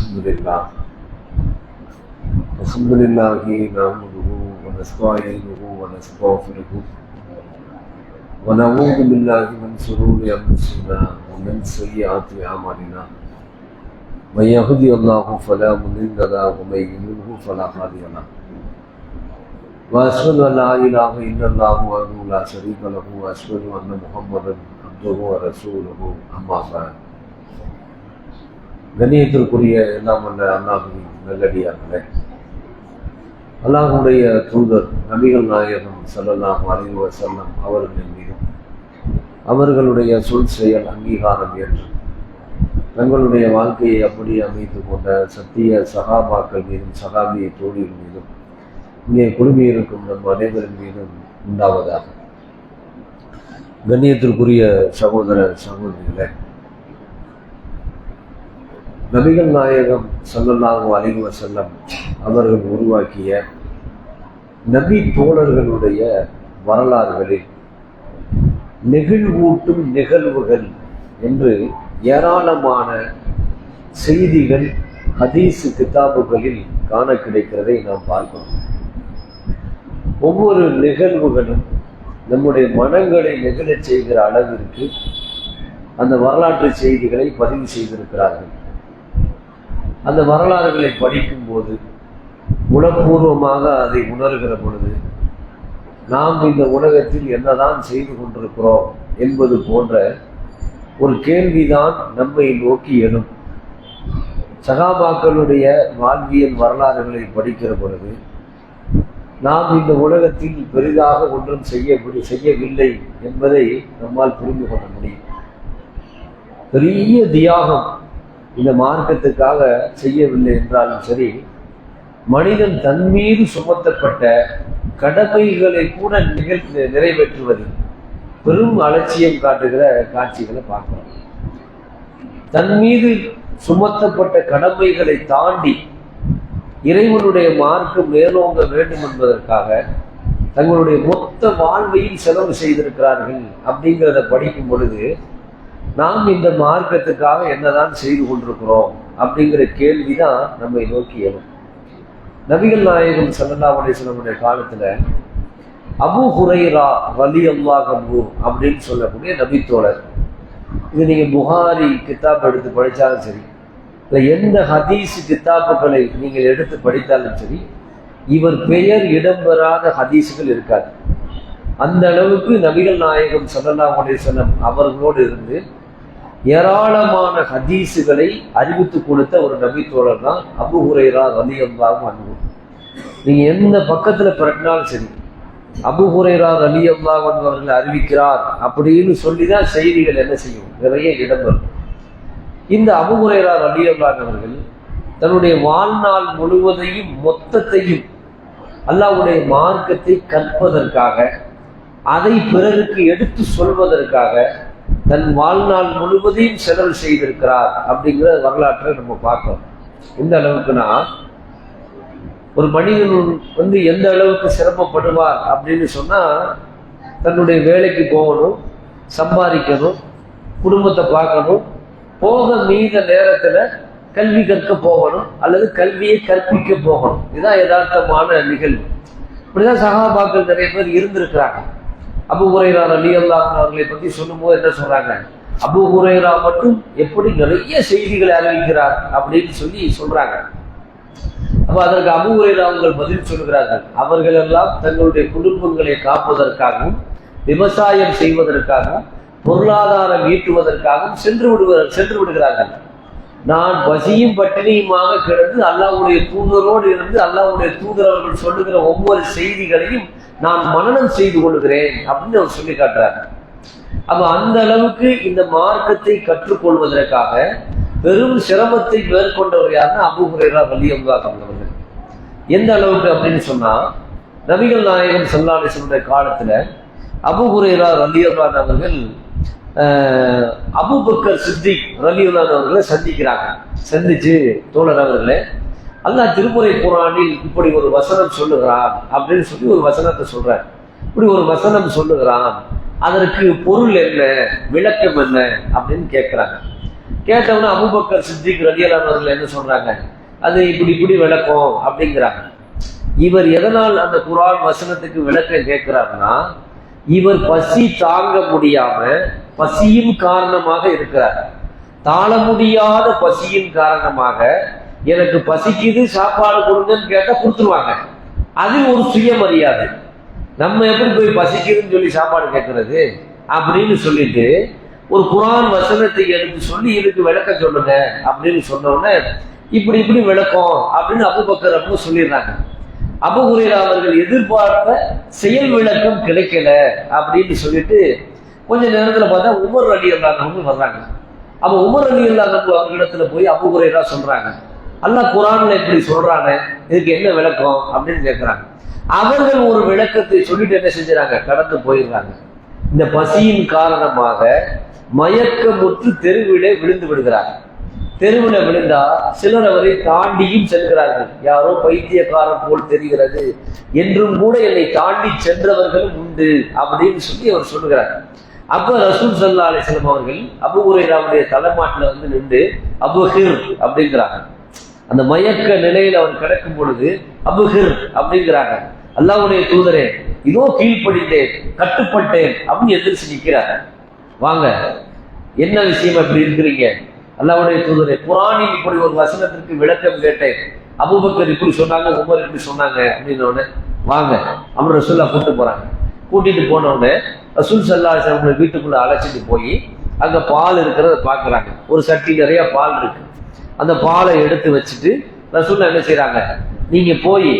الحمد لله نحمده ونستعينه ونستغفره ونعوذ بالله من شرور أنفسنا ومن سيئات أعمالنا من يهده الله فلا مضل له ومن يضلل فلا هادي له وأشهد أن لا إله إلا الله وحده لا شريك له وأشهد أن محمدا عبده ورسوله أما بعد கண்ணியத்திற்குரிய எல்லாம் வல்ல அல்லாஹ்வின் நல்லடியார்களே, அல்லாஹ்வுடைய தூதர் நபிகள் நாயகம் ஸல்லல்லாஹு அலைஹி வஸல்லம் அவர்களின் மீதும் அவர்களுடைய சொல் செயல் அங்கீகாரம் என்று தங்களுடைய வாழ்க்கையை அப்படி அமைத்துக் கொண்ட சத்திய சகாபாக்கள் மீதும் சகாபிய தோழிகள் மீதும் இங்கே குழுமியிருக்கும் நம் அனைவரின் மீதும் உண்டாவதாக. கண்ணியத்திற்குரிய சகோதர சகோதரிகளே, நபிகள் நாயகம் ஸல்லல்லாஹு அலைஹி வஸல்லம் அவர்கள் உருவாக்கிய நபி தோழர்களுடைய வரலாறுகளில் நெகிழ்வூட்டும் நிகழ்வுகள் என்று ஏராளமான செய்திகள் ஹதீஸ் கிதாபுகளில் காண கிடைக்கிறதை நாம் பார்க்கிறோம். ஒவ்வொரு நிகழ்வுகளும் நம்முடைய மனங்களை நெகிழச் செய்கிற அளவிற்கு அந்த வரலாற்று செய்திகளை பதிவு செய்திருக்கிறார்கள். அந்த வரலாறுகளை படிக்கும் போது உளப்பூர்வமாக அதை உணர்கிற பொழுது நாம் இந்த உலகத்தில் என்னதான் செய்து கொண்டிருக்கிறோம் என்பது போன்ற ஒரு கேள்விதான் நம்மை நோக்கி எழும். சகாபாக்களுடைய வாழ்வியல் வரலாறுகளை படிக்கிற பொழுது நாம் இந்த உலகத்தில் பெரிதாக ஒன்றும் செய்யவில்லை என்பதை நம்மால் புரிந்து கொள்ள முடியும். பெரிய தியாகம் இந்த மார்க்கத்துக்காக செய்யவில்லை என்றாலும் சரி, மனிதன் தன் மீது சுமத்தப்பட்ட கடமைகளை கூட நிறைவேற்றுவதில் பெரும் அலட்சியம் காட்டுகிற காட்சிகளை பார்க்கிறோம். தன் மீது சுமத்தப்பட்ட கடமைகளை தாண்டி இறைவனுடைய மார்க்கம் மேலோங்க வேண்டும் என்பதற்காக தங்களுடைய மொத்த வாழ்வையும் செலவு செய்திருக்கிறார்கள். அப்படிங்கிறத படிக்கும் பொழுது நாம் இந்த மார்க்கத்துக்காக என்னதான் செய்து கொண்டிருக்கிறோம் அப்படிங்கிற கேள்விதான் நம்மை நோக்கி எழும். நபிகள் நாயகம் ஸல்லல்லாஹு அலைஹி வஸல்லம் காலத்துல அபூ ஹுரைரா ரலியல்லாஹு அன்ஹு அப்படின்னு சொல்லக்கூடிய நபித்தோழர், இது நீங்க புகாரி கிதாப் எடுத்து படித்தாலும் சரி, இல்லை எந்த ஹதீஸ் கிதாபுகளை நீங்கள் எடுத்து படித்தாலும் சரி, இவர் பெயர் இடம்பெறாத ஹதீஸுகள் இருக்காது. அந்த அளவுக்கு நபிகள் நாயகம் ஸல்லல்லாஹு அலைஹி வஸல்லம் அவர்களோடு இருந்து ஏராளமான ஹதீஸுகளை அறிவித்து கொடுத்த ஒரு நபித்தோழர் தான் அபூ ஹுரைரா ரலியல்லாஹு அன்ஹு. நீங்க எந்த பக்கத்துல பிறட்டினாலும் சரி, அபூ ஹுரைரா ரலியல்லாஹு அன்ஹு அவர்கள் அறிவிக்கிறார் அப்படின்னு சொல்லிதான் செய்திகள் என்ன செய்யும், நிறைய இடம்பெறும். இந்த அபூ ஹுரைரா ரலியல்லாஹு அவர்கள் தன்னுடைய வாழ்நாள் முழுவதையும் மொத்தத்தையும் அல்லாஹ்வுடைய மார்க்கத்தை கற்பதற்காக, அதை பிறருக்கு எடுத்து சொல்வதற்காக தன் வாழ்நாள் முழுவதையும் செலவு செய்திருக்கிறார் அப்படிங்கிற வரலாற்றை நம்ம பார்க்கிறோம். இந்த அளவுக்குன்னா ஒரு மனிதன் எந்த அளவுக்கு சிரமப்படுவார் அப்படின்னு சொன்னா, தன்னுடைய வேலைக்கு போகணும், சம்பாதிக்கணும், குடும்பத்தை பார்க்கணும், போக மீத நேரத்துல கல்வி கற்க போகணும் அல்லது கல்வியை கற்பிக்க போகணும். இதுதான் யதார்த்தமான நிகழ்வு. இப்படிதான் சகாபாக்கள் நிறைய பேர் இருந்திருக்கிறாங்க. அபூ ஹுரைரா ரலியல்லாஹு அவர்களை பற்றி சொல்லும் போது என்ன சொல்றாங்க, அபூ ஹுரைரா மட்டும் எப்படி நிறைய செய்திகளை அறிவிக்கிறார் அப்படின்னு சொல்றாங்க. அப்ப அதற்கு அபூ ஹுரைரா அவர்கள் பதில் சொல்கிறார்கள், அவர்கள் எல்லாம் தங்களுடைய குடும்பங்களை காப்பதற்காகவும் விவசாயம் செய்வதற்காகவும் பொருளாதாரம் ஈட்டுவதற்காகவும் சென்று விடுகிறார்கள். நான் பசியும் பட்டினியுமாக கிடந்து அல்லாஹ்வுடைய தூதரோடு இருந்து அல்லாஹ்வுடைய தூதர் அவர்கள் சொல்லுகிற ஒவ்வொரு செய்திகளையும் நான் மனனம் செய்து கொள்கிறேன் அப்படின்னு அவர் சொல்லி காட்டுறாங்க. அப்ப அந்த அளவுக்கு இந்த மார்க்கத்தை கற்றுக்கொள்வதற்காக பெரும் சிரமத்தை மேற்கொண்டவர் யாருன்னா அபூ ஹுரைரா ரலியல்லாஹு அன்ஹு அவர்கள். எந்த அளவுக்கு அப்படின்னு சொன்னா, நபிகள் நாயகம் ஸல்லல்லாஹு அலைஹி வஸல்லம் காலத்துல அபூ ஹுரைரா ரலியல்லாஹு அன்ஹு அவர்கள் அபூபக்கர் சித்திக் ரலியல்லாஹு அன்ஹு அவர்களை சந்திக்கிறாங்க. சந்திச்சு, தோழர் அவர்களே, அல்லாஹ் திருமுறை குர்ஆனில் இப்படி ஒரு வசனம் சொல்லுகிறான் அப்படின்னு சொல்லி ஒரு வசனத்தை சொல்றார். இப்படி ஒரு வசனம் சொல்லுகிறான், அதற்கு பொருள் என்ன, விளக்கம் என்ன அப்படின்னு கேட்கிறாங்க. கேட்டவொன்னே அபூபக்கர் சித்திக் ரலியல்லாஹு அன்ஹு என்ன சொல்றாங்க, அது இப்படி இப்படி விளக்கம் அப்படிங்கிறாங்க. இவர் எதனால் அந்த குர்ஆன் வசனத்துக்கு விளக்கம் கேட்கிறாருன்னா, இவர் பசி தாங்க முடியாம பசியின் காரணமாக இருக்கிறார். தாழ முடியாத பசியின் காரணமாக எனக்கு பசிக்குது சாப்பாடு கொடுங்கன்னு கேட்டா கொடுத்துருவாங்க. அது ஒரு சுயமரியாதை. நம்ம எப்படி போய் பசிக்குதுன்னு சொல்லி சாப்பாடு கேட்கறது அப்படின்னு சொல்லிட்டு ஒரு குர்ஆன் வசனத்தை எடுத்து சொல்லி இதுக்கு விளக்கம் சொல்லுங்க அப்படின்னு சொன்ன உடனே இப்படி இப்படி விளக்கம் அப்படின்னு அபூபக்கர் அப்படின்னு சொல்லிடுறாங்க. அபூ ஹுரைரா அவர்கள் எதிர்பார்த்த செயல் விளக்கம் கிடைக்கல அப்படின்னு சொல்லிட்டு கொஞ்ச நேரத்துல பார்த்தா உமர் ரலியல்லாஹு அன்ஹு வர்றாங்க. அப்ப உமர் ரலியல்லாஹு அன்ஹு அவர்களிடத்துல போய் அபூ ஹுரைரா சொல்றாங்க, அல்லாஹ் குர்ஆன்ல இப்படி சொல்றாங்க, இதுக்கு என்ன விளக்கம் அப்படின்னு கேட்கிறாங்க. அவர்கள் ஒரு விளக்கத்தை சொல்லிட்டு என்ன செஞ்சாங்க, கடந்து போயிடுறாங்க. இந்த பசியின் காரணமாக மயக்கமுற்று தெருவிலே விழுந்து விடுகிறார். தெருவில் விழுந்தா சிலர் அவரை தாண்டியும் செல்கிறார்கள். யாரோ பைத்தியக்காரன் போல் தெரிகிறது என்றும் கூட என்னை தாண்டி சென்றவர்களும் உண்டு அப்படின்னு சொல்லி அவர் சொல்லுகிறார். அப்ப ரசூல் ஸல்லல்லாஹு அலைஹி வஸல்லம் அவர்கள் அபூ ஹுரைராவுடைய தலைமாட்டில் வந்து நின்று அபூஹிர் அப்படிங்கிறாங்க. அந்த மயக்க நிலையில் அவர் கிடக்கும் பொழுது அபூஹிர் அப்படிங்கிறாங்க. அல்லாஹ்வுடைய தூதரே, இதோ கீழ்ப்படிந்தேன், கட்டுப்பட்டேன் அப்படின்னு எதிர்த்து நிற்கிறார். வாங்க, என்ன விஷயம் அப்படி இருக்கிறீங்க? அல்லாஹ்வுடைய தூதரே, குர்ஆனில் இப்படி ஒரு வசனத்திற்கு விளக்கம் கேட்டேன், அபூபக்கர் இப்படி சொன்னாங்க, உமர் இப்படி சொன்னாங்க அப்படின்னு வாங்க அப்படின்னு ரசூலுல்லாஹ் கூட்டு போறாங்க. கூட்டிட்டு போன உடனே ரசூல் ஸல்லல்லாஹு அலைஹி வஸல்லம் வீட்டுக்குள்ள அழைச்சிட்டு போய் அங்க பால் இருக்கிறத பாக்குறாங்க. ஒரு சட்டி நிறைய பால் இருக்கு. அந்த பாலை எடுத்து வச்சுட்டு ரசூலுல்லாஹ் என்ன செய்யறாங்க, நீங்க போய்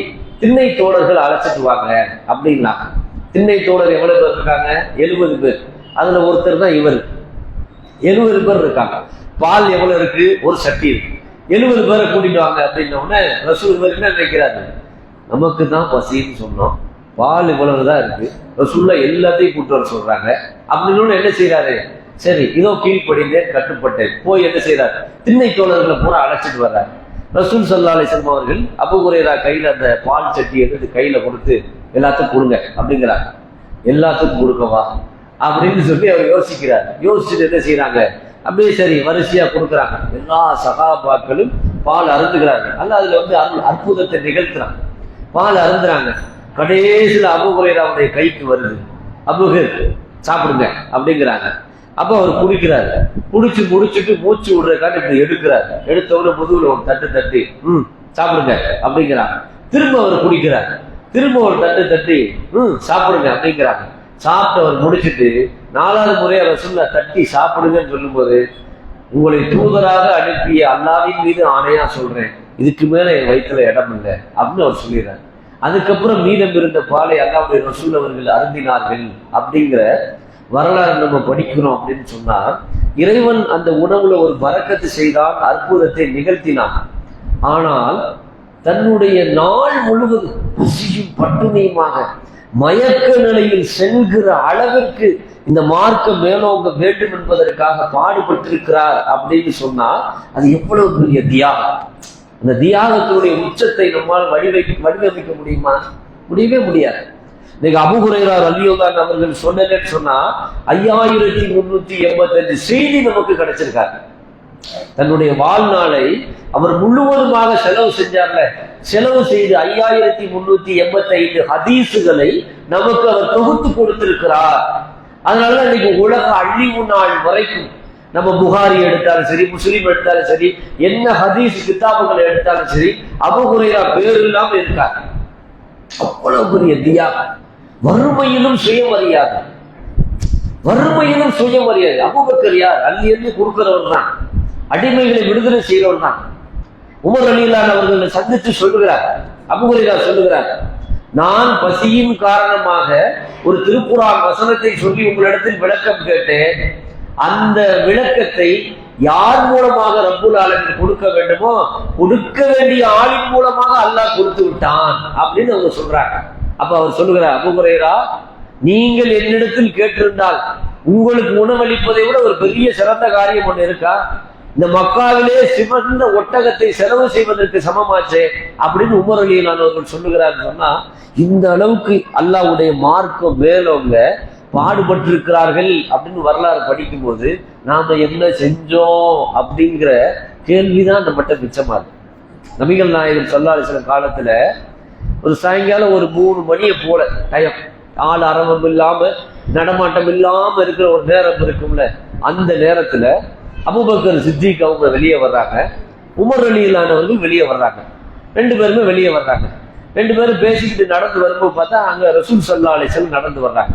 திண்ணை தோழர்கள் அழைச்சிட்டு வாங்க அப்படின்னாங்க. திண்ணை தோழர் எவ்வளவு பேர் இருக்காங்க? 70 பேர். அதுல ஒருத்தர் தான் இவர். 70 பேர் இருக்காங்க. பால் எவ்வளவு இருக்கு? ஒரு சட்டி இருக்கு. 70 பேரை கூட்டிட்டு வாங்க அப்படின்ன உடனே ரசூல் இவர் என்ன நினைக்கிறாரு, நமக்கு தான் பசின்னு சொன்னோம், பால் இவ்வளவுதான் இருக்கு, ரசூலுல்லாஹ் எல்லாத்தையும் கூட்டு வர சொல்றாங்க அப்படின்னு என்ன செய்யறாரு, சரி இதோ கீழ்ப்படிந்தேன், கட்டுப்பட்டேன், போய் என்ன செய்யறாரு, திண்ணை தோழர்களை பூரா அழைச்சிட்டு வர்றாரு. ரசூல் ஸல்லல்லாஹு அலைஹி வஸல்லம் அவர்கள் அபூ ஹுரைரா கையில அந்த பால் சட்டி எடுத்து கையில கொடுத்து எல்லாத்துக்கும் கொடுங்க அப்படிங்கிறாங்க. எல்லாத்துக்கும் கொடுக்கவா அப்படின்னு சொல்லி அவர் யோசிக்கிறார். யோசிச்சுட்டு என்ன செய்யறாங்க, அப்படியே சரி வரிசையா கொடுக்குறாங்க. எல்லா சகாபாக்களும் பால் அருந்துகிறாங்க. அல்ல அதுல வந்து அற்புதத்தை நிகழ்த்துறாங்க. பால் அருந்துறாங்க. கடைசியில் அபூ ஹுரைராவுடைய கைக்கு வருது, அபூஹிர் சாப்பிடுங்க அப்படிங்கிறாங்க. அப்ப அவர் குடிக்கிறாரு. குடிச்சு முடிச்சுட்டு மூச்சு விடுறதுக்காண்டி இப்படி எடுக்கிறாரு. எடுத்தவொடனே முதுகுல ஒரு தட்டு தட்டி சாப்பிடுங்க அப்படிங்கிறாங்க. திரும்ப அவர் குடிக்கிறார். திரும்ப ஒரு தட்டு தட்டி சாப்பிடுங்க அப்படிங்கிறாங்க. சாப்பிட்டு அவர் முடிச்சுட்டு 4வது முறையை ரசூலுல்லாஹ் தட்டி சாப்பிடுங்கன்னு சொல்லும் போது, உங்களை தூதராக அனுப்பிய அல்லாஹ்வின் மீது ஆணையா சொல்றேன், இதுக்கு மேல என் வயிற்றுல இடம் இல்லை அப்படின்னு அவர் சொல்லிடுறாரு. அதுக்கப்புறம் மீதம் இருந்த பாலை அல்லாஹ்வுடைய ரசூல் அவர்கள் அருந்தினார்கள் அப்படிங்கிற வரலாறு நம்ம படிக்கிறோம் அப்படின்னு சொன்னா, இறைவன் அந்த உணவுல ஒரு பரக்கத்து செய்தான், அற்புதத்தை நிகழ்த்தினான். ஆனால் தன்னுடைய நாள் முழுவதும் பசியும் பட்டினியுமாக மயக்க நிலையில் செல்கிற அளவிற்கு இந்த மார்க்கம் மேலோங்க வேண்டும் என்பதற்காக பாடுபட்டிருக்கிறார் அப்படின்னு சொன்னா, அது எவ்வளவு பெரிய தியாகம். அந்த தியாகத்தினுடைய உச்சத்தை நம்மால் வடிவமைக்க முடியுமா? முடியவே முடியாது. இன்னைக்கு அபூ ஹுரைரா ரலியல்லாஹு அன்ஹு அவர்கள் சொன்னதுன்னு சொன்னா 5385 செய்தி நமக்கு கிடைச்சிருக்காரு. தன்னுடைய வாழ்நாளை அவர் முழுவதுமாக செலவு செஞ்சார்ல, செலவு செய்து 5385 ஹதீசுகளை நமக்கு அவர் தொகுத்து கொடுத்திருக்கிறார். அதனால இன்னைக்கு உலக அழிவு நாள் வரைக்கும் நம்ம புகாரி எடுத்தாலும் சரி, முஸ்லிம் எடுத்தாலும் சரி, என்ன ஹதீஸ் கிதாபுகளை எடுத்தாலும் சரி, அபூ ஹுரைரா பேர் இல்லாம இருக்கார். அவ்வளவு பெரிய தியாகம். வறுமையிலும் சுயமரியாதை, வறுமையிலும் சுயமரியாதை. அபூபக்கர் யார்? அள்ளி அள்ளி கொடுக்கிறவர் தான், அடிமைகளை விடுதலை செய்கிறவர் தான். உமர் ரலியல்லாஹு அவர்களை சந்தித்து சொல்லுகிறார், அபூ ஹுரைரா சொல்லுகிறார், நான் பசியின் காரணமாக ஒரு திருக்குர்ஆன் வசனத்தை சொல்லி உங்களிடத்தில் விளக்கம் கேட்டேன். அந்த விளக்கத்தை யார் மூலமாக ரப்புல் ஆலமீன் கொடுக்க வேண்டுமோ கொடுக்க வேண்டிய ஆளின் மூலமாக அல்லாஹ் கொடுத்து விட்டான் அப்படின்னு அவங்க சொல்றாங்க. அப்ப அவர் சொல்லுகிறார், அபூ ஹுரைரா, நீங்கள் என்னிடத்தில் கேட்டிருந்தால் உங்களுக்கு உணவளிப்பதை விட ஒரு பெரிய சிறந்த காரியம் ஒண்ணு இருக்கா? இந்த மக்காவிலே சிவந்த ஒட்டகத்தை செலவு செய்வதற்கு சமமாச்சே அப்படின்னு உமர் ரலியல்லாஹு அவர்கள் சொல்லுகிறார். சொன்னா இந்த அளவுக்கு அல்லாஹ்வுடைய மார்க்கம் மேலவங்க பாடுபட்டிருக்கிறார்கள் அப்படின்னு வரலாறு படிக்கும்போது நாம என்ன செஞ்சோம் அப்படிங்கிற கேள்விதான் நம்மகிட்ட மிச்சமாகுது. நபிகள் நாயகம் ஸல்லல்லாஹு அலைஹி வஸல்லம் காலத்துல ஒரு சாயங்காலம் ஒரு 3 மணியை போல டயம், ஆள் அரவம் இல்லாம நடமாட்டம் இல்லாம இருக்கிற ஒரு நேரம் இருக்கும்ல, அந்த நேரத்துல அபூபக்கர் சித்திக் அவங்க வெளியே வர்றாங்க, உமர் ரலியல்லாஹு வெளியே வர்றாங்க. 2 பேருமே வெளியே வர்றாங்க. 2 பேரும் பேசிக்கிட்டு நடந்து வரும்போது பார்த்தா அங்க ரசூல் ஸல்லல்லாஹு அலைஹி வஸல்லம் நடந்து வர்றாங்க.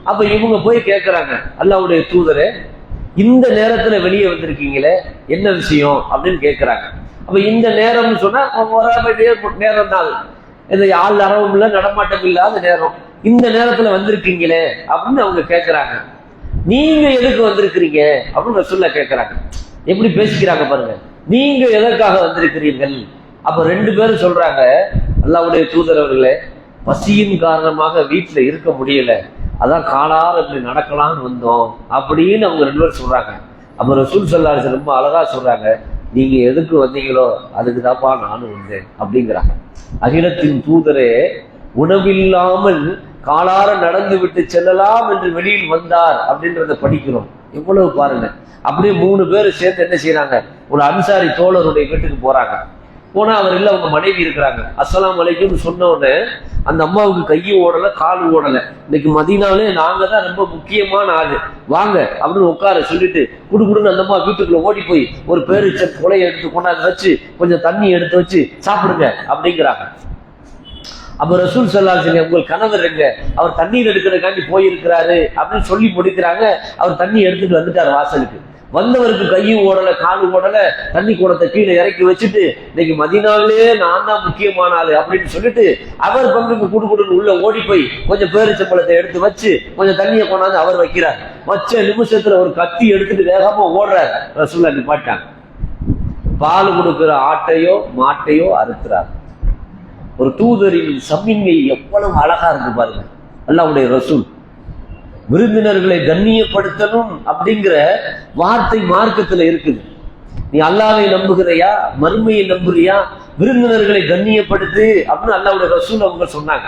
அப்ப இவங்க போய் கேட்கறாங்க, அல்லாஹ்வுடைய தூதரே இந்த நேரத்துல வெளியே வந்திருக்கீங்களே என்ன விஷயம் அப்படின்னு கேட்கறாங்க. அப்ப இந்த நேரம்னு சொன்னா நேரம் தான், இந்த ஆள் அரவம் இல்ல நடமாட்டம் இல்லாத நேரம், இந்த நேரத்துல வந்திருக்கீங்களே அப்படின்னு அவங்க கேட்கறாங்க. நீங்க எதுக்கு வந்திருக்கிறீங்க அப்படின்னு ரசூலுல்லா கேட்கறாங்க. எப்படி பேசிக்கிறாங்க பாருங்க, நீங்க எதற்காக வந்திருக்கிறீர்கள்? அப்ப 2 பேரும் சொல்றாங்க, அல்லாஹ்வுடைய தூதர் அவர்களே, பசியின் காரணமாக வீட்டுல இருக்க முடியல, அதான் காலார இப்படி நடக்கலாம்னு வந்தோம் அப்படின்னு அவங்க 2 பேரும் சொல்றாங்க. அப்ப ரசூல் ஸல்லல்லாஹு அலைஹி வஸல்லம் ரொம்ப அழகா சொல்றாங்க, நீங்க எதுக்கு வந்தீங்களோ அதுக்கு தான்ப்பா நானும் வந்தேன் அப்படிங்கிறாங்க. அகிலத்தின் தூதரே உணவில்லாமல் காலார நடந்து விட்டு செல்லலாம் என்று வெளியில் வந்தார் அப்படின்றத படிக்கிறோம். எவ்வளவு பாருங்க. அப்படியே 3 பேர் சேர்ந்து என்ன செய்யறாங்க, ஒரு அன்சாரி தோழருடைய வீட்டுக்கு போறாங்க. போனா அவர் இல்ல, அவங்க மனைவி இருக்கிறாங்க. அஸ்ஸலாமு அலைக்கும் சொன்ன உடனே அந்த அம்மாவுக்கு கையும் ஓடல காலு ஓடல. இன்னைக்கு மதீனாலே நாங்க தான் ரொம்ப முக்கியமான ஆளு, வாங்க அப்படின்னு உட்கார சொல்லிட்டு குடுக்குடுன்னு அந்த அம்மா வீட்டுக்குள்ள ஓடி போய் ஒரு பேரிச்ச கொலையை எடுத்து கொண்டாந்து வச்சு கொஞ்சம் தண்ணி எடுத்து வச்சு சாப்பிடுங்க அப்படிங்கிறாங்க. அப்ப ரசூல் ஸல்லல்லாஹு அலைஹி வஸல்லம், உங்கள் கணவர் எங்க? அவர் தண்ணீர் எடுக்கிறதுக்காண்டி போயிருக்கிறாரு அப்படின்னு சொல்லி முடிக்கிறாங்க. அவர் தண்ணி எடுத்துட்டு வந்துட்டார் வாசலுக்கு. வந்தவருக்கு கையும் ஓடல காலு ஓடல, தண்ணி கூடத்தை கீழே இறக்கி வச்சுட்டு இன்னைக்கு மதீனாவிலே நான் தான் முக்கியமான ஆளு அப்படின்னு சொல்லிட்டு அவர் பங்குக்கு குடுக்குடுன்னு உள்ள ஓடி போய் கொஞ்சம் பேரிச்சம்பழத்தை எடுத்து வச்சு கொஞ்சம் தண்ணியை கொண்டாந்து அவர் வைக்கிறார். வச்ச நிமிஷத்துல ஒரு கத்தி எடுத்துட்டு வேகமா ஓடுறார். ரசூலுல்லாஹ் நிப்பாட்டாங்க. பால் கொடுக்கிற ஆட்டையோ மாட்டையோ அறுக்கிறார். ஒரு தூதரின் சமின்மை எவ்வளவு அழகா இருக்கு பாருங்க. அல்லாஹ்வுடைய ரசூல் விருந்தினர்களை கண்ணியப்படுத்தணும் அப்படிங்கிற வார்த்தை மார்க்கத்துல இருக்குது. நீ அல்லாஹ்வை நம்புகிறையா, மறுமையை நம்புறியா, விருந்தினர்களை கண்ணியப்படுத்து அப்படின்னு அல்லாஹ்வுடைய ரசூல் அவங்க சொன்னாங்க.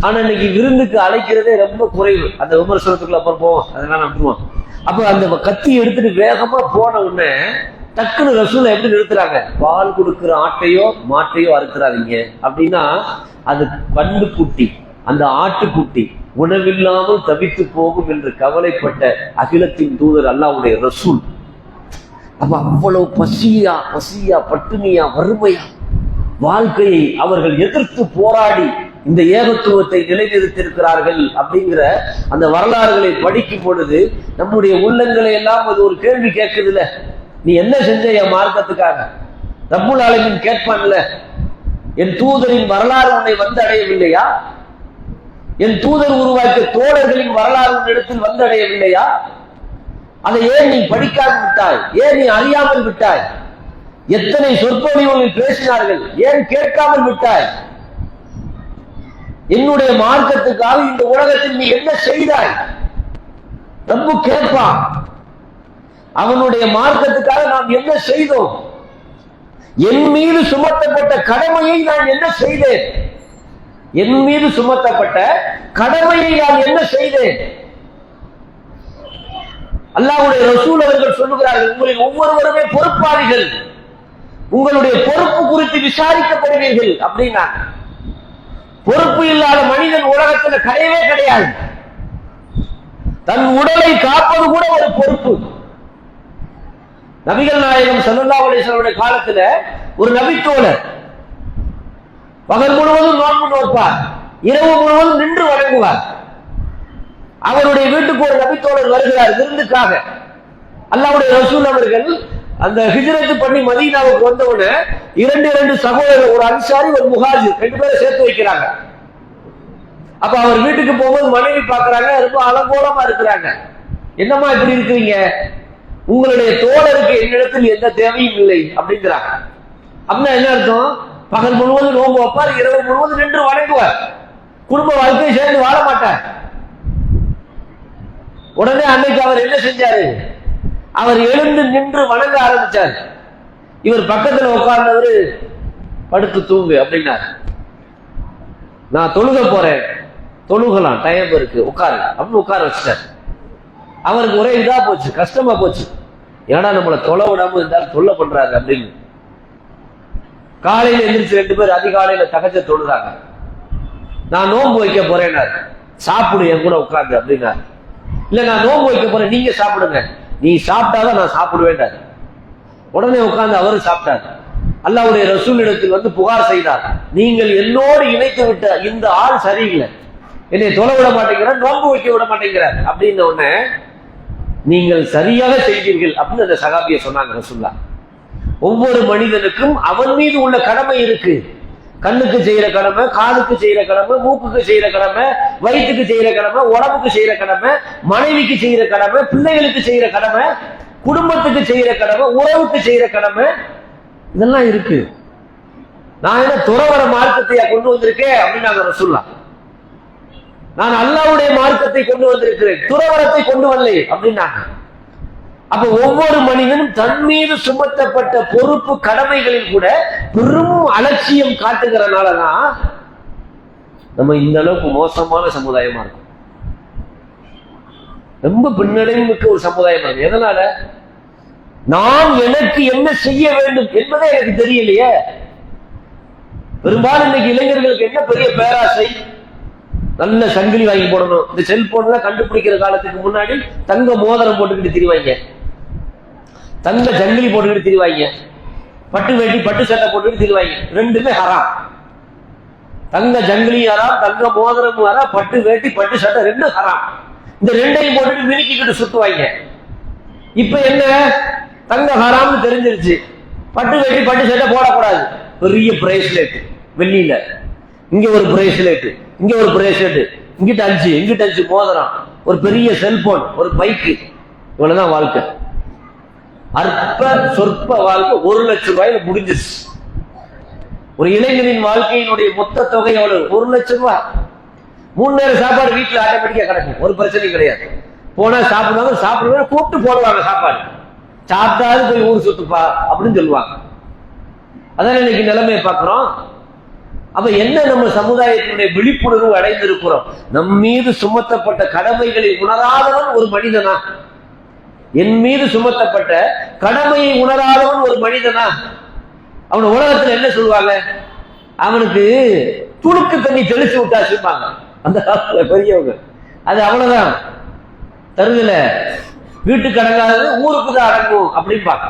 ஆனா இன்னைக்கு விருந்துக்கு அழைக்கிறதே ரொம்ப குறைவு. அந்த விமர்சனத்துக்குள்ள அப்புறம் போவோம், அதெல்லாம் நம்புவோம். அப்ப அந்த கத்தி எடுத்துட்டு வேகமா போன உடனே டக்குனு ரசூலை எப்படி நிறுத்துறாங்க, பால் கொடுக்கிற ஆட்டையோ மாட்டையோ அறுக்கிறாதீங்க அப்படின்னா அது கண்டு குட்டி, அந்த ஆட்டுக்குட்டி உணவில்லாமல் தவித்து போகும் என்று கவலைப்பட்ட அகிலத்தின் தூதர் அல்லாஹ்வுடைய ரசூல். அப்ப அவ்வளவு பசியா பட்டினியா வறுமையா வாழ்க்கையை அவர்கள் எதிர்த்து போராடி இந்த ஏகத்துவத்தை நிலைநிறுத்தியிருக்கிறார்கள் அப்படிங்கிற அந்த வரலாறுகளை படிக்கும் பொழுது நம்முடைய உள்ளங்களை எல்லாம் அது ஒரு கேள்வி கேட்குதுல்ல, நீ என்ன செஞ்ச என் மார்க்கத்துக்காக? ரப்புல் ஆலமீன் கேட்பான்ல, என் தூதரின் வரலாறு உன்னை வந்து அடையவில்லையா? என் தூதர் உருவாக்கிய தோழர்களின் வரலாறு உன்னிடத்தில் வந்தடையவில்லையா? அதை ஏன் நீ படிக்காது விட்டாய்? ஏன் நீ அறியாமல் விட்டாய்? எத்தனை சொற்பொழிவுகளில் பேசினார்கள், ஏன் கேட்காமல் விட்டாய்? என்னுடைய மார்க்கத்துக்காக இந்த உலகத்தில் நீ என்ன செய்தாய்? ரப்பு கேட்பான். அவனுடைய மார்க்கத்துக்காக நாம் என்ன செய்தோம்? என் மீது சுமத்தப்பட்ட கடமையை நான் என்ன செய்தேன்? என் மீது சுமத்தப்பட்ட கடமையை நான் என்ன செய்தேன்? அல்லாஹ்வுடைய ரசூல் அவர்கள் சொல்லுகிறார்கள், உங்களில் ஒவ்வொருவருமே பொறுப்பாளிகள், உங்களுடைய பொறுப்பு குறித்து விசாரிக்கப்படுவீர்கள் அப்படின்னா. பொறுப்பு இல்லாத மனிதன் உலகத்தில் கிடையவே கிடையாது. தன் உடலை காப்பது கூட ஒரு பொறுப்பு. நபிகள் நாயகம் ஸல்லல்லாஹு அலைஹி வஸல்லம் காலத்துல ஒரு நபித்தோழர் பகல் முழுவதும் நோன்பு நோற்பார், இரவு முழுவதும் நின்று வணங்குவார். அவருடைய வீட்டுக்கு ஒரு நபித்தோழர் வருகிறார் விருந்துக்காக. அல்லாஹ்வுடைய ரசூல் அவர்கள் அந்த ஹிஜ்ரத் பண்ணி மதீனாவுக்கு வந்தவுடனே இரண்டு சகோதரர்கள், ஒரு அன்சாரி ஒரு முஹாஜிர், 2 பேரை சேர்த்து வைக்கிறாங்க. அப்ப அவர் வீட்டுக்கு போகும்போது மனைவி பார்க்கறாங்க, ரொம்ப அலங்கோலமா இருக்கிறாங்க. என்னம்மா இப்படி இருக்கிறீங்க? உங்களுடைய தோழருக்கு என்னிடத்தில் எந்த தேவையும் இல்லை அப்படிங்கிறாங்க. அப்படின்னா என்ன அர்த்தம்? பகல் முழுவதும் நோன்பு வைப்பார், இரவு முழுவதும் நின்று வணங்குவார், குடும்ப வாழ்க்கையை சேர்ந்து வாழ மாட்டார். உடனே அன்னைக்கு அவர் என்ன செஞ்சாரு? அவர் எழுந்து நின்று வணங்க ஆரம்பிச்சார். இவர் பக்கத்துல உட்கார்ந்தவர் படுத்து தூங்கு அப்படின்னார். நான் தொழுக போறேன், தொழுகலாம், டைம் இருக்கு, உட்காரு அப்படின்னு உட்கார வச்சுட்டார். அவருக்கு ஒரே இதா போச்சு, கஷ்டமா போச்சு. ஏன்னா நம்மளை தொலை விடாம இருந்தாலும் தொல்லை பண்றாங்க அப்படின்னு. காலையில எந்திரிச்சு 2 பேர் அதிகாலையில தகச்ச தொழுறாங்க. நான் நோன்பு வைக்க போறேன்னாரு. சாப்பிடு என் கூட உட்கார்ந்து அப்படின்னாரு. இல்ல நான் நோன்பு வைக்க போறேன், நீங்க சாப்பிடுங்க, நீ சாப்பிட்டாதான் நான் சாப்பிடுவேன். உடனே உட்கார்ந்து அவரு சாப்பிட்டார். அல்லாஹ்வுடைய ரசூலிடத்தில் வந்து புகார் செய்தார், நீங்கள் என்னோடு இணைத்து விட்ட இந்த ஆள் சரியில்லை, என்னை தொலை விட மாட்டேங்கிறார், நோன்பு வைக்க விட மாட்டேங்கிறார் அப்படின்னு உடனே நீங்கள் சரியாக செய்தீர்கள் அப்படின்னு அந்த சகாபிய சொன்னாங்க ரசூலுல்லாஹ். ஒவ்வொரு மனிதனுக்கும் அவன் மீது உள்ள கடமை இருக்கு. கண்ணுக்கு செய்யற கடமை, காதுக்கு செய்யற கடமை, மூக்குக்கு செய்யற கடமை, வயிற்றுக்கு செய்யற கடமை, உடம்புக்கு செய்யற கடமை, மனைவிக்கு செய்யற கடமை, பிள்ளைகளுக்கு செய்யற கடமை, குடும்பத்துக்கு செய்யற கடமை, உறவுக்கு செய்யற கடமை, இதெல்லாம் இருக்கு. நான் என்ன துறவர மார்க்கத்தையா கொண்டு வந்திருக்கேன் அப்படின்னாங்க ரசூலுல்லாஹ். நான் அல்லாஹ்வுடைய மார்க்கத்தை கொண்டு வந்திருக்கிறேன், துறவரத்தை கொண்டு வரலை அப்படின்னாங்க. அப்ப ஒவ்வொரு மனிதனும் தன் மீது சுமத்தப்பட்ட பொறுப்பு கடமைகளில் கூட பெரும் அலட்சியம் காட்டுகிறனாலதான் நம்ம இந்த அளவுக்கு மோசமான சமுதாயமா இருக்கும். ரொம்ப பின்னடைவு மிக்க ஒரு சமுதாயமா இருக்கு. எதனால? நான் எனக்கு என்ன செய்ய வேண்டும் என்பதே எனக்கு தெரியலையே. பெரும்பாலும் இன்னைக்கு இளைஞர்களுக்கு என்ன பெரிய பேராசை, நல்ல சங்கிலி வாங்கி போடணும். இந்த செல்போன்ல கண்டுபிடிக்கிற காலத்துக்கு முன்னாடி தங்க மோதிரம் போட்டுக்கிட்டு திரிவாங்க, தங்க சங்கிலி போட்டுக்கிட்டு திரிவாங்க, பட்டு வேட்டி பட்டு சட்டை போட்டுக்கிட்டு திரிவாங்க. ரெண்டுமே ஹராம். தங்க ஜங்கிலி ஹராம், தங்க மோதிரம் ஹராம், பட்டு வேட்டி பட்டு சட்டை ரெண்டும் ஹராம். இந்த ரெண்டையும் போட்டுட்டு மினுக்கிட்டு சுத்துவாங்க. இப்ப என்ன, தங்க ஹராம்னு தெரிஞ்சிருச்சு, பட்டு வேட்டி பட்டு சட்டை போடக்கூடாது. பெரிய பிரேஸ்லெட் வெள்ளியில, இங்க ஒரு பிரேஸ்லெட், இங்க ஒரு பிரேஸ்லெட், இங்கிட்ட 5 இங்கிட்ட 5 மோதிரம், ஒரு பெரிய செல்போன், ஒரு பைக்கு, இவ்வளவுதான் வாழ்க்கை. அற்ப சொற்ப வாழ்க்கை 1 லட்சம் ரூபாயில முடிஞ்சிச்சு. ஒரு இளைஞரின் வாழ்க்கையினுடைய மொத்த தொகை எவ்வளவு? 1 லட்சம் ரூபாய். 3 நேரம் சாப்பாடு வீட்டுல ஆட்டோமேட்டிக்கா கிடைக்கும், ஒரு பிரச்சனையும் கிடையாது. போனா சாப்பிடுவாங்க, சாப்பிடுவாங்க, கூப்பிட்டு போடுவாங்க சாப்பாடு, சாப்பிட்டாது போய் ஊர் சுத்துப்பா அப்படின்னு சொல்லுவாங்க. அதான் இன்னைக்கு நிலைமையை பார்க்கிறோம். அப்ப என்ன, நம்ம சமுதாயத்தினுடைய விழிப்புணர்வு அடைந்திருக்கிறோம். நம் மீது சுமத்தப்பட்ட கடமைகளை உணராதவன் ஒரு மனிதனா? என் மீது சுமத்தப்பட்ட கடமையை உணராதவன் ஒரு மனிதனா? அவன உலகத்துல என்ன சொல்லுவாங்க, அவனுக்கு துணுக்கு தண்ணி தெளிச்சு விட்டா சொல்லுவாங்க அந்த காலத்துல பெரியவங்க. அது அவ்வளவுதான், தருதல வீட்டுக்கு அடங்காதது ஊருக்கு தான் அடங்கும் அப்படின்பாங்க.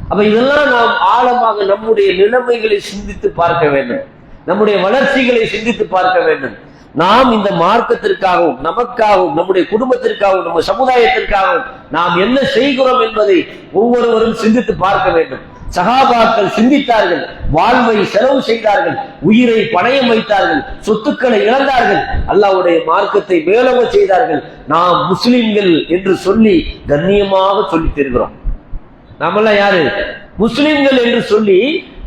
அப்ப இதெல்லாம் நாம் ஆழமாக நம்முடைய நிலைமைகளை சிந்தித்து பார்க்க வேண்டும், நம்முடைய வளர்ச்சிகளை சிந்தித்து பார்க்க வேண்டும். நாம் இந்த மார்க்கத்திற்காகவும், நமக்காகவும், நம்முடைய குடும்பத்திற்காகவும், நம்ம சமுதாயத்திற்காகவும் நாம் என்ன செய்கிறோம் என்பதை ஒவ்வொருவரும் சிந்தித்து பார்க்க வேண்டும். சஹாபாக்கள் சிந்தித்தார்கள், வாழ்வை செலவு செய்தார்கள், உயிரை பணயம் வைத்தார்கள், சொத்துக்களை இழந்தார்கள், அல்லாஹ்வுடைய மார்க்கத்தை மேலோங்க செய்தார்கள். நாம் முஸ்லிம்கள் என்று சொல்லி கண்ணியமாக சொல்லி தருகிறோம். நாமெல்லாம் யாரு? முஸ்லிம்கள் என்று சொல்லி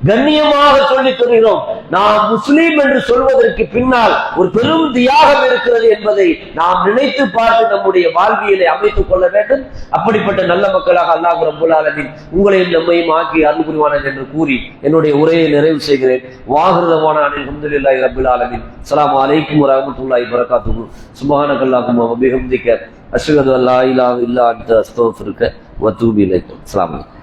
கண்ணியமாக சொல்லி தருகிறோம். நாம் முஸ்லீம் என்று சொல்வதற்கு பின்னால் ஒரு பெரும் தியாகம் இருக்கிறது என்பதை நாம் நினைத்து பார்த்து நம்முடைய வாழ்வியலை அமைத்துக் கொள்ள வேண்டும். அப்படிப்பட்ட நல்ல மக்களாக அல்லாஹ் ரப்பல் ஆலமீன் உங்களையும் நம்மையும் ஆக்கி அருள் புரிவானாக என்று கூறி என்னுடைய உரையை நிறைவு செய்கிறேன். வாஹிருதவான அல்ஹம்துலில்லாஹி ரப்பில் ஆலமீன். அஸ்ஸலாமு அலைக்கும் வரஹ்மத்துல்லாஹி வபரகாத்துஹு. சுப்ஹானக்கல்லாஹும்ம வ பிஹம்திக அஷ்ஹது அல்லா இலாஹா இல்லா அன்த அஸ்தக்ஃபிருக வ அத்தூபு இலைக். அஸ்ஸலாமு அலைக்கும்.